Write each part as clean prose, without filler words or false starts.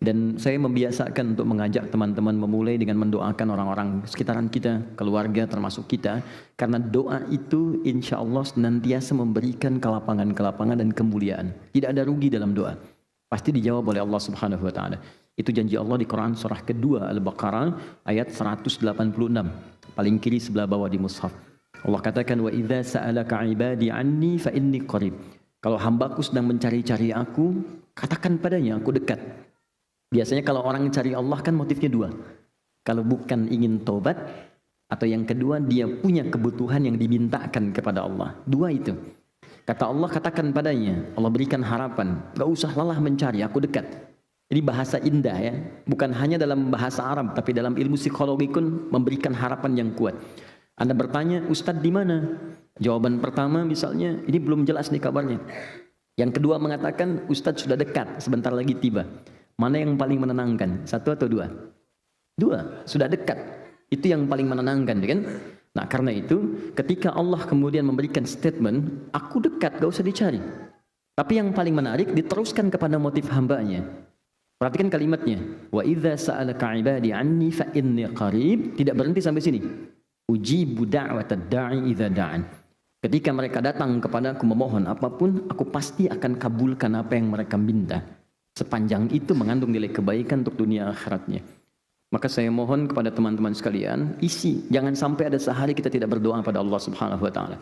Dan saya membiasakan untuk mengajak teman-teman memulai dengan mendoakan orang-orang sekitaran kita, keluarga termasuk kita. Karena doa itu insya Allah senantiasa memberikan kelapangan-kelapangan dan kemuliaan. Tidak ada rugi dalam doa. Pasti dijawab oleh Allah Subhanahu wa taala. Itu janji Allah di Quran surah kedua Al-Baqarah ayat 186. Paling kiri sebelah bawah di mushaf. Allah katakan wa idza sa'alaka 'ibadi 'anni fa inni qarib. Kalau hambaku sedang mencari-cari aku, katakan padanya aku dekat. Biasanya kalau orang cari Allah kan motifnya dua. Kalau bukan ingin tobat, atau yang kedua dia punya kebutuhan yang dimintakan kepada Allah. Dua itu. Kata Allah katakan padanya, Allah berikan harapan. Gak usah lelah mencari, aku dekat. Jadi bahasa indah ya. Bukan hanya dalam bahasa Arab, tapi dalam ilmu psikologi pun memberikan harapan yang kuat. Anda bertanya, Ustadz di mana? Jawaban pertama misalnya, ini belum jelas nih kabarnya. Yang kedua mengatakan, Ustadz sudah dekat, sebentar lagi tiba. Mana yang paling menenangkan? Satu atau dua? Dua, sudah dekat. Itu yang paling menenangkan, kan? Nah, karena itu, ketika Allah kemudian memberikan statement, aku dekat, gak usah dicari. Tapi yang paling menarik, diteruskan kepada motif hambanya. Perhatikan kalimatnya. Wa idza sa'alaka 'ibadi 'anni fa inni qarib. Tidak berhenti sampai sini. Ujibu da'watad da'i idza da'an. Ketika mereka datang kepadaku memohon apapun, aku pasti akan kabulkan apa yang mereka minta. Sepanjang itu mengandung nilai kebaikan untuk dunia akhiratnya. Maka saya mohon kepada teman-teman sekalian, jangan sampai ada sehari kita tidak berdoa pada Allah Subhanahu wa taala.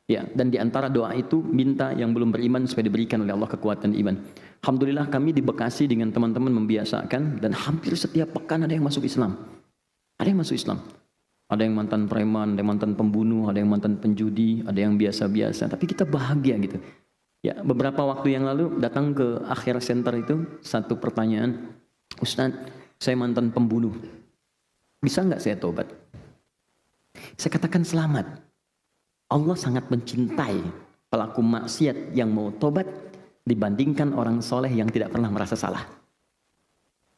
Ya, dan di antara doa itu minta yang belum beriman supaya diberikan oleh Allah kekuatan iman. Alhamdulillah kami di Bekasi dengan teman-teman membiasakan dan hampir setiap pekan ada yang masuk Islam. Ada yang masuk Islam. Ada yang mantan preman, ada yang mantan pembunuh, ada yang mantan penjudi, ada yang biasa-biasa, tapi kita bahagia gitu. Ya, beberapa waktu yang lalu datang ke Akhir Center itu satu pertanyaan, Ustadz, saya mantan pembunuh, bisa nggak saya tobat? Saya katakan selamat. Allah sangat mencintai pelaku maksiat yang mau tobat dibandingkan orang soleh yang tidak pernah merasa salah.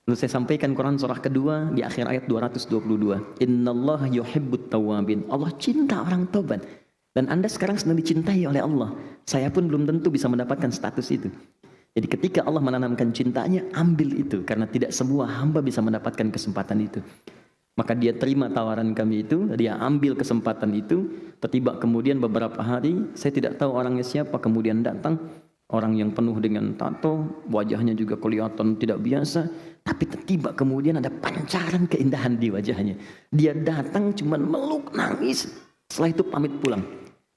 Lalu saya sampaikan Quran surah kedua di akhir ayat 222. Innallaha yuhibbut tawwabin. Allah cinta orang tobat. Dan Anda sekarang sedang dicintai oleh Allah. Saya pun belum tentu bisa mendapatkan status itu. Jadi ketika Allah menanamkan cintanya, ambil itu. Karena tidak semua hamba bisa mendapatkan kesempatan itu. Maka dia terima tawaran kami itu, dia ambil kesempatan itu. Tiba kemudian beberapa hari, saya tidak tahu orangnya siapa, kemudian datang. Orang yang penuh dengan tato, wajahnya juga kelihatan tidak biasa. Tapi tiba kemudian ada pancaran keindahan di wajahnya. Dia datang cuma meluk, nangis. Setelah itu pamit pulang.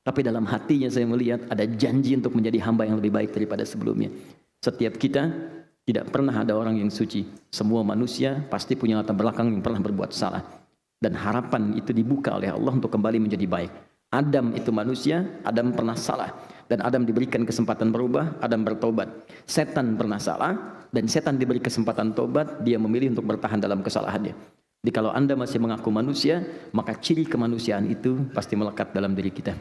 Tapi dalam hatinya saya melihat ada janji untuk menjadi hamba yang lebih baik daripada sebelumnya. Setiap kita tidak pernah ada orang yang suci. Semua manusia pasti punya latar belakang yang pernah berbuat salah. Dan harapan itu dibuka oleh Allah untuk kembali menjadi baik. Adam itu manusia, Adam pernah salah. Dan Adam diberikan kesempatan berubah, Adam bertobat. Setan pernah salah, dan setan diberi kesempatan tobat, dia memilih untuk bertahan dalam kesalahannya. Jadi kalau Anda masih mengaku manusia, maka ciri kemanusiaan itu pasti melekat dalam diri kita.